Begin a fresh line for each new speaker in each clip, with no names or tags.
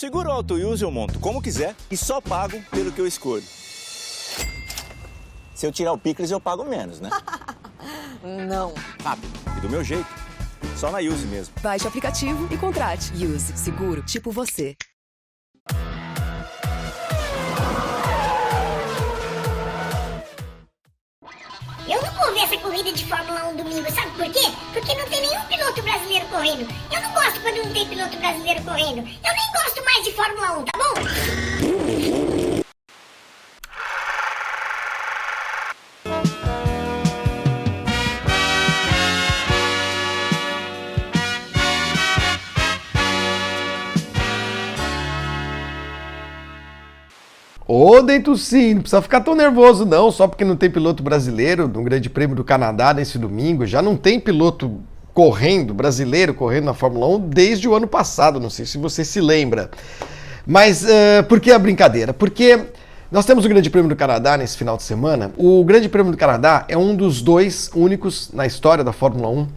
Seguro Auto Use eu monto como quiser e só pago pelo que eu escolho. Se eu tirar o picles, eu pago menos, né?
Não.
Rápido e do meu jeito. Só na Use mesmo.
Baixe o aplicativo e contrate. Use. Seguro tipo você.
Eu não vou ver essa corrida de Fórmula 1 domingo, sabe por quê? Porque não tem nenhum piloto brasileiro correndo. Eu não gosto quando não tem piloto brasileiro correndo. Eu nem gosto mais de Fórmula 1, tá bom?
Ô, Dentucinho, não precisa ficar tão nervoso não, só porque não tem piloto brasileiro no Grande Prêmio do Canadá nesse domingo. Já não tem piloto brasileiro correndo na Fórmula 1 desde o ano passado, não sei se você se lembra. Mas por que a brincadeira? Porque nós temos o Grande Prêmio do Canadá nesse final de semana. O Grande Prêmio do Canadá é um dos dois únicos na história da Fórmula 1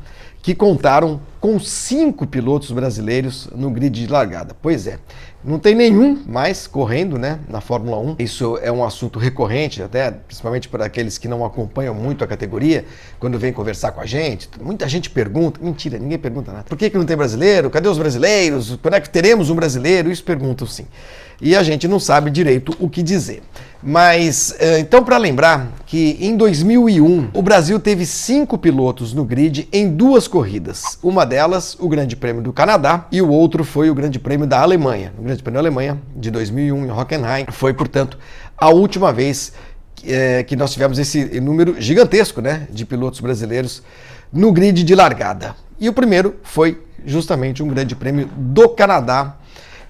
que contaram com 5 pilotos brasileiros no grid de largada. Pois é, não tem nenhum mais correndo, né, na Fórmula 1. Isso é um assunto recorrente, até principalmente para aqueles que não acompanham muito a categoria, quando vem conversar com a gente. Muita gente pergunta, mentira, ninguém pergunta nada. Por que não tem brasileiro? Cadê os brasileiros? Quando é que teremos um brasileiro? Isso perguntam sim. E a gente não sabe direito o que dizer. Mas, então, para lembrar que em 2001 o Brasil teve 5 pilotos no grid em 2 corridas. Uma delas, o Grande Prêmio do Canadá, e o outro foi o Grande Prêmio da Alemanha. O Grande Prêmio da Alemanha, de 2001, em Hockenheim, foi, portanto, a última vez que nós tivemos esse número gigantesco, né, de pilotos brasileiros no grid de largada. E o primeiro foi justamente um Grande Prêmio do Canadá,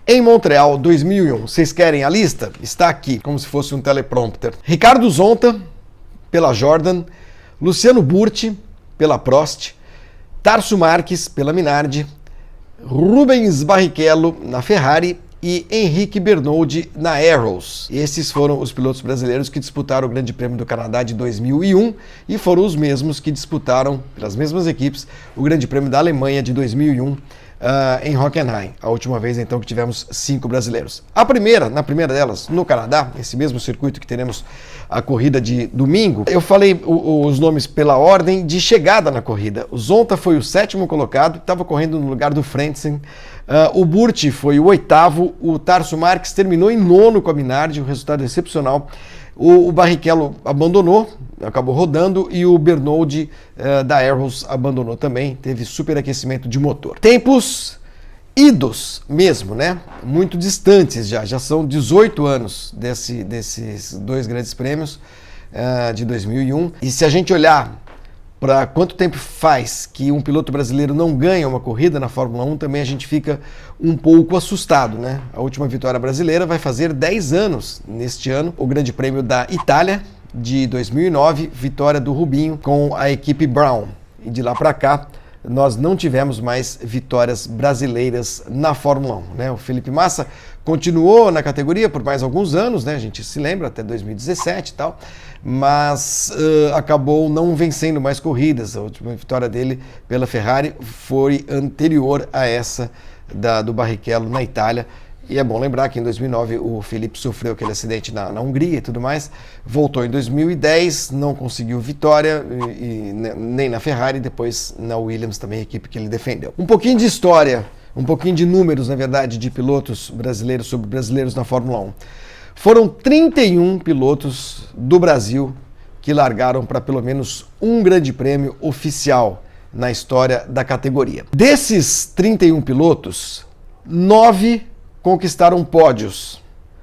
em Montreal, 2001. Vocês querem a lista? Está aqui, como se fosse um teleprompter. Ricardo Zonta, pela Jordan. Luciano Burti, pela Prost. Tarso Marques, pela Minardi. Rubens Barrichello, na Ferrari. E Henrique Bernoldi, na Arrows. Esses foram os pilotos brasileiros que disputaram o Grande Prêmio do Canadá de 2001 e foram os mesmos que disputaram, pelas mesmas equipes, o Grande Prêmio da Alemanha de 2001. Em Hockenheim, a última vez então que tivemos 5 brasileiros. Na primeira delas, no Canadá, esse mesmo circuito que teremos a corrida de domingo, eu falei os nomes pela ordem de chegada na corrida. O Zonta foi o 7º colocado, estava correndo no lugar do Frentzen. O Burti foi o 8º, o Tarso Marques terminou em 9º com a Minardi, um resultado excepcional. O Barrichello abandonou, acabou rodando, e o Bernoldi da Arrows abandonou também, teve superaquecimento de motor. Tempos idos mesmo, né? Muito distantes já são 18 anos desses 2 grandes prêmios de 2001. E se a gente olhar para quanto tempo faz que um piloto brasileiro não ganha uma corrida na Fórmula 1, também a gente fica um pouco assustado, né? A última vitória brasileira vai fazer 10 anos neste ano, o Grande Prêmio da Itália de 2009, vitória do Rubinho com a equipe Brown. E de lá para cá, nós não tivemos mais vitórias brasileiras na Fórmula 1, né? O Felipe Massa continuou na categoria por mais alguns anos, né? A gente se lembra, até 2017 e tal, mas acabou não vencendo mais corridas. A última vitória dele pela Ferrari foi anterior a essa do Barrichello na Itália. E é bom lembrar que em 2009 o Felipe sofreu aquele acidente na Hungria e tudo mais, voltou em 2010, não conseguiu vitória, nem na Ferrari, depois na Williams também, a equipe que ele defendeu. Um pouquinho de história, um pouquinho de números, na verdade, de pilotos brasileiros sobre brasileiros na Fórmula 1. Foram 31 pilotos do Brasil que largaram para pelo menos um grande prêmio oficial na história da categoria. Desses 31 pilotos, 9 conquistaram pódios,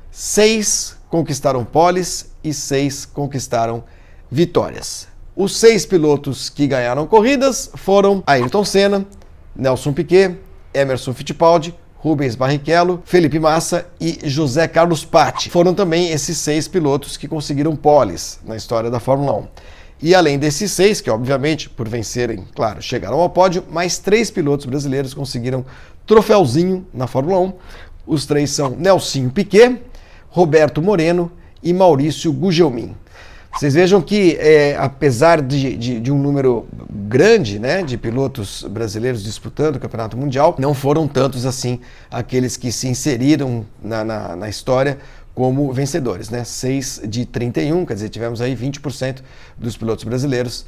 6 conquistaram poles e 6 conquistaram vitórias. Os 6 pilotos que ganharam corridas foram Ayrton Senna, Nelson Piquet, Emerson Fittipaldi, Rubens Barrichello, Felipe Massa e José Carlos Patti. Foram também esses 6 pilotos que conseguiram poles na história da Fórmula 1. E além desses 6, que obviamente por vencerem, claro, chegaram ao pódio, mais 3 pilotos brasileiros conseguiram troféuzinho na Fórmula 1. Os 3 são Nelsinho Piquet, Roberto Moreno e Maurício Gugelmin. Vocês vejam que, apesar de um número grande, né, de pilotos brasileiros disputando o Campeonato Mundial, não foram tantos assim aqueles que se inseriram na história como vencedores, né? 6 de 31, quer dizer, tivemos aí 20% dos pilotos brasileiros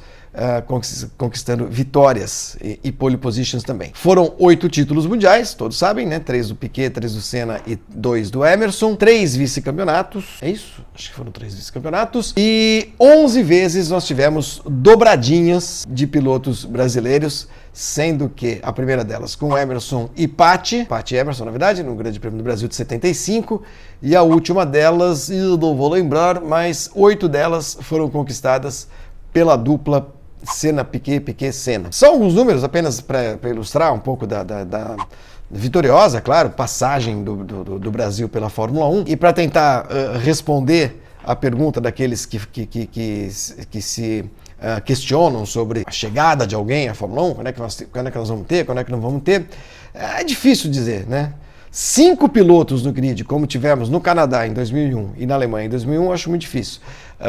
conquistando vitórias e pole positions também. Foram 8 títulos mundiais, todos sabem, né? 3 do Piquet, 3 do Senna e 2 do Emerson, 3 vice-campeonatos, é isso? Acho que foram 3 vice-campeonatos, e 11 vezes nós tivemos dobradinhas de pilotos brasileiros, sendo que a primeira delas com Emerson e Paty Emerson, na verdade, no Grande Prêmio do Brasil de 75, e a última delas, eu não vou lembrar, mas 8 delas foram conquistadas pela dupla Senna-Piquet, Piquet-Senna. São alguns números apenas para ilustrar um pouco da vitoriosa, claro, passagem do Brasil pela Fórmula 1, e para tentar responder a pergunta daqueles que se questionam sobre a chegada de alguém à Fórmula 1, quando é que nós vamos ter, quando é que não vamos ter, é difícil dizer, né? 5 pilotos no grid, como tivemos no Canadá em 2001 e na Alemanha em 2001, eu acho muito difícil.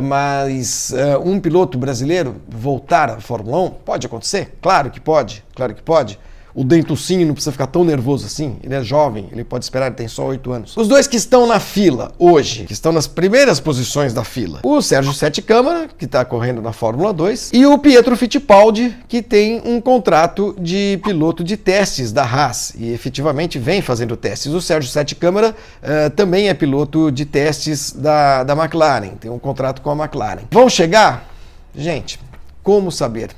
Mas um piloto brasileiro voltar à Fórmula 1, pode acontecer? Claro que pode, claro que pode. O Dentucinho não precisa ficar tão nervoso assim, ele é jovem, ele pode esperar, ele tem só 8 anos. Os dois que estão na fila hoje, que estão nas primeiras posições da fila, o Sérgio Sete Câmara, que está correndo na Fórmula 2, e o Pietro Fittipaldi, que tem um contrato de piloto de testes da Haas, e efetivamente vem fazendo testes. O Sérgio Sete Câmara também é piloto de testes da McLaren, tem um contrato com a McLaren. Vão chegar? Gente, como saber?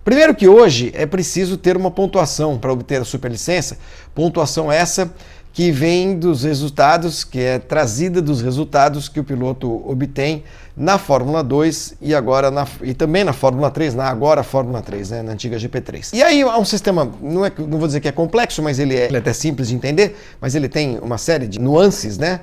Primeiro que hoje é preciso ter uma pontuação para obter a superlicença, pontuação essa que vem dos resultados, que é trazida dos resultados que o piloto obtém na Fórmula 2 e também na Fórmula 3, agora Fórmula 3, né, na antiga GP3. E aí há um sistema, não vou dizer que é complexo, mas ele é até simples de entender, mas ele tem uma série de nuances, né?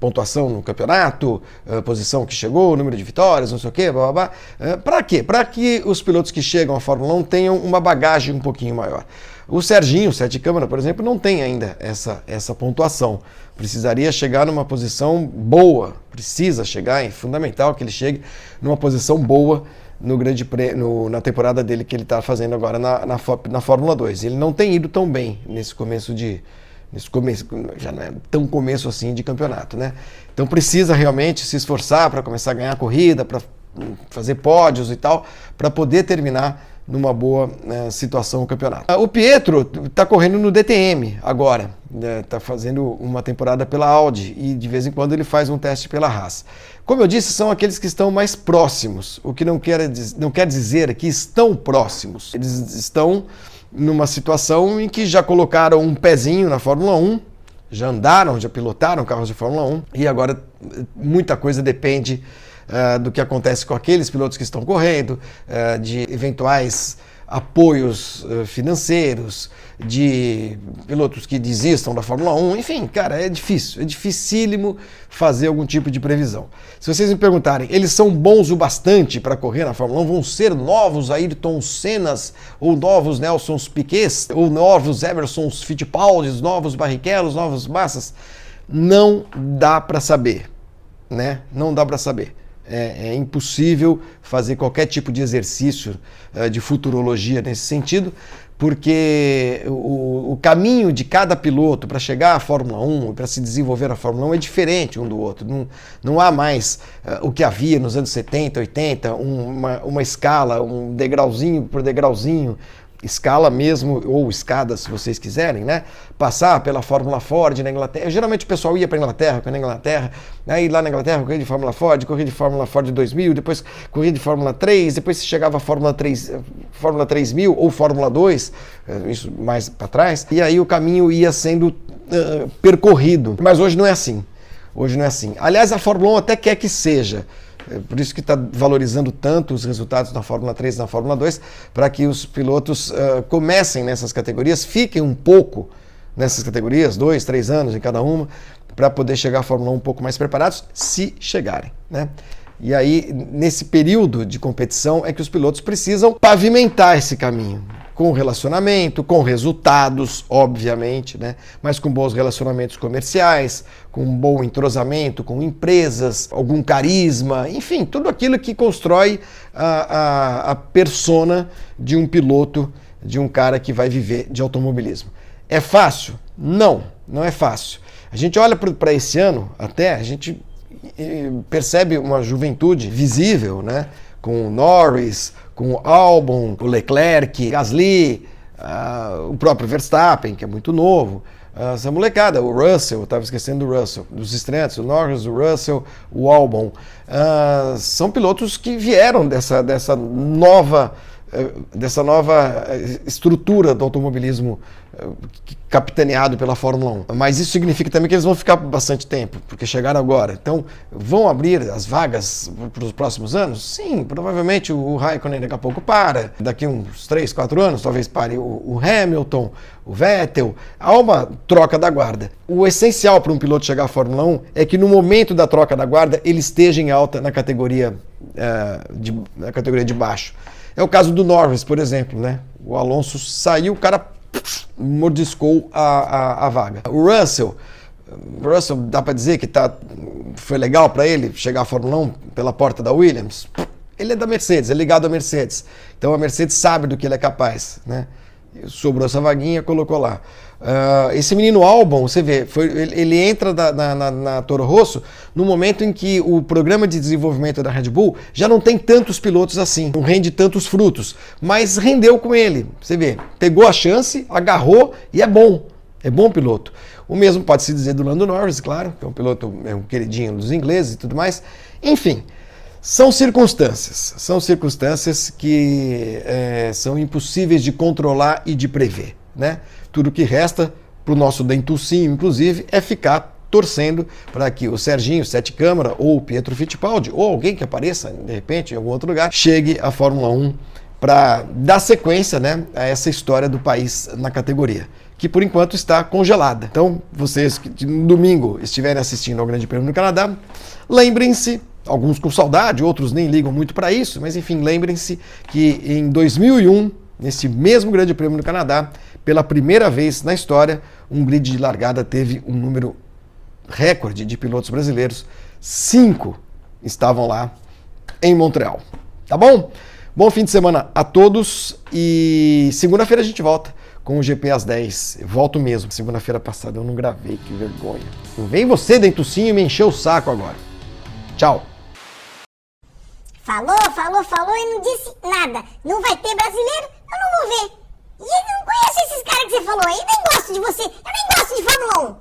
Pontuação no campeonato, posição que chegou, número de vitórias, não sei o quê, blá, blá, blá. Para quê? Para que os pilotos que chegam à Fórmula 1 tenham uma bagagem um pouquinho maior. O Serginho Sete Câmara, por exemplo, não tem ainda essa pontuação. Precisaria chegar numa posição boa, precisa chegar, é fundamental que ele chegue numa posição boa no Grande Prêmio, na temporada dele que ele está fazendo agora na Fórmula 2. Ele não tem ido tão bem nesse começo, já não é tão começo assim de campeonato, né? Então precisa realmente se esforçar para começar a ganhar corrida, para fazer pódios e tal, para poder terminar numa boa situação o campeonato. O Pietro está correndo no DTM agora, está fazendo uma temporada pela Audi e de vez em quando ele faz um teste pela Haas. Como eu disse, são aqueles que estão mais próximos, o que não quer dizer que estão próximos. Eles estão numa situação em que já colocaram um pezinho na Fórmula 1, já andaram, já pilotaram carros de Fórmula 1 e agora muita coisa depende do que acontece com aqueles pilotos que estão correndo, de eventuais apoios financeiros, de pilotos que desistam da Fórmula 1, enfim, cara, é dificílimo fazer algum tipo de previsão. Se vocês me perguntarem, eles são bons o bastante para correr na Fórmula 1, vão ser novos Ayrton Sennas, ou novos Nelson Piquets, ou novos Emersons Fittipaldis, novos Barrichellos, novos Massas? Não dá para saber, né? Não dá para saber. É impossível fazer qualquer tipo de exercício de futurologia nesse sentido, porque o caminho de cada piloto para chegar à Fórmula 1 e para se desenvolver na Fórmula 1 é diferente um do outro. Não há mais o que havia nos anos 70, 80, uma escala, um degrauzinho por degrauzinho, escala mesmo, ou escada se vocês quiserem, né? Passar pela Fórmula Ford na Inglaterra. Geralmente o pessoal ia para a Inglaterra, aí lá na Inglaterra corria de Fórmula Ford 2000, depois corria de Fórmula 3, depois se chegava a Fórmula 3000 ou Fórmula 2, isso mais para trás, e aí o caminho ia sendo percorrido. Mas hoje não é assim. Hoje não é assim. Aliás, a Fórmula 1 até quer que seja. Por isso que está valorizando tanto os resultados na Fórmula 3 e na Fórmula 2, para que os pilotos comecem nessas categorias, fiquem um pouco nessas categorias, 2, 3 anos em cada uma, para poder chegar à Fórmula 1 um pouco mais preparados, se chegarem, né? E aí, nesse período de competição, é que os pilotos precisam pavimentar esse caminho, com relacionamento, com resultados, obviamente, né? Mas com bons relacionamentos comerciais, com um bom entrosamento com empresas, algum carisma, enfim, tudo aquilo que constrói a persona de um piloto, de um cara que vai viver de automobilismo. É fácil? Não, não é fácil. A gente olha para esse ano, até, a gente percebe uma juventude visível, né? Com o Norris, com o Albon, o Leclerc, Gasly, o próprio Verstappen, que é muito novo, essa molecada, o Russell, eu estava esquecendo do Russell, dos estreantes, o Norris, o Russell, o Albon, são pilotos que vieram dessa nova estrutura do automobilismo capitaneado pela Fórmula 1. Mas isso significa também que eles vão ficar por bastante tempo, porque chegaram agora. Então, vão abrir as vagas para os próximos anos? Sim, provavelmente o Raikkonen daqui a pouco para. Daqui uns 3, 4 anos, talvez pare o Hamilton, o Vettel. Há uma troca da guarda. O essencial para um piloto chegar à Fórmula 1 é que no momento da troca da guarda, ele esteja em alta na categoria de baixo. É o caso do Norris, por exemplo, né? O Alonso saiu, o cara mordiscou a vaga. O Russell, dá para dizer que foi legal para ele chegar à Fórmula 1 pela porta da Williams? Ele é da Mercedes, é ligado à Mercedes. Então a Mercedes sabe do que ele é capaz, né? Sobrou essa vaguinha, colocou lá. Esse menino Albon, você vê, ele entra na Toro Rosso no momento em que o programa de desenvolvimento da Red Bull já não tem tantos pilotos assim, não rende tantos frutos, mas rendeu com ele. Você vê, pegou a chance, agarrou e é bom piloto. O mesmo pode se dizer do Lando Norris, claro, que é um piloto, é um queridinho dos ingleses e tudo mais. Enfim, são circunstâncias que são impossíveis de controlar e de prever, né? Tudo que resta para o nosso dentucinho, inclusive, é ficar torcendo para que o Serginho Sete Câmara ou o Pietro Fittipaldi ou alguém que apareça, de repente, em algum outro lugar, chegue à Fórmula 1 para dar sequência, né, a essa história do país na categoria, que por enquanto está congelada. Então, vocês que no domingo estiverem assistindo ao Grande Prêmio do Canadá, lembrem-se, alguns com saudade, outros nem ligam muito para isso, mas enfim, lembrem-se que em 2001, nesse mesmo Grande Prêmio do Canadá, pela primeira vez na história, um grid de largada teve um número recorde de pilotos brasileiros. 5 estavam lá em Montreal. Tá bom? Bom fim de semana a todos e segunda-feira a gente volta com o GP às 10. Eu volto mesmo. Segunda-feira passada eu não gravei, que vergonha. Não vem você, dentucinho, me encher o saco agora. Tchau.
Falou e não disse nada. Não vai ter brasileiro? Eu não vou ver. E eu não conheço esses caras que você falou aí. Eu nem gosto de você. Eu nem gosto de Fórmula 1.